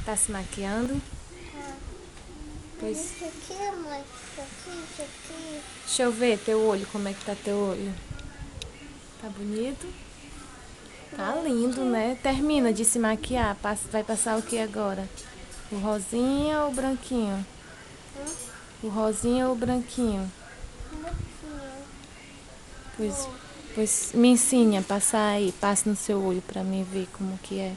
Tá se maquiando? Pois. Isso aqui, mãe. Isso aqui. Deixa eu ver teu olho, como é que tá teu olho. Tá bonito? Tá lindo, né? Termina de se maquiar. Vai passar o que agora? O rosinha ou o branquinho? O rosinha ou o branquinho? Pois me ensine a passar aí. Passe no seu olho pra mim ver como que é.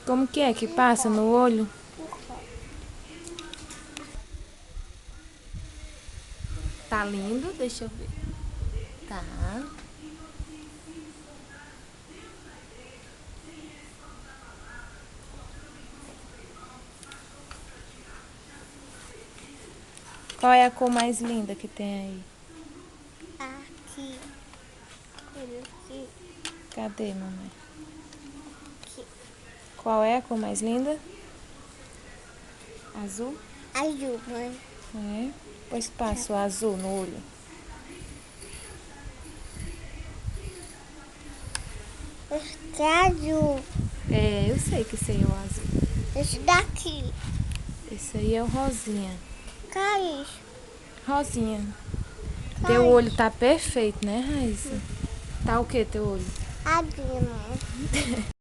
Como que é que passa no olho? Tá lindo? Deixa eu ver. Tá. Qual é a cor mais linda que tem aí? Aqui. Aqui. Cadê, mamãe? Aqui. Qual é a cor mais linda? Azul? Azul, mãe. É. Pois passa o azul no olho. Este é azul. É, eu sei que esse aí é o azul. Esse daqui. Esse aí é o rosinha. Cai. Rosinha. Teu olho tá perfeito, né, Raíssa? Tá o que teu olho? Azul, mãe.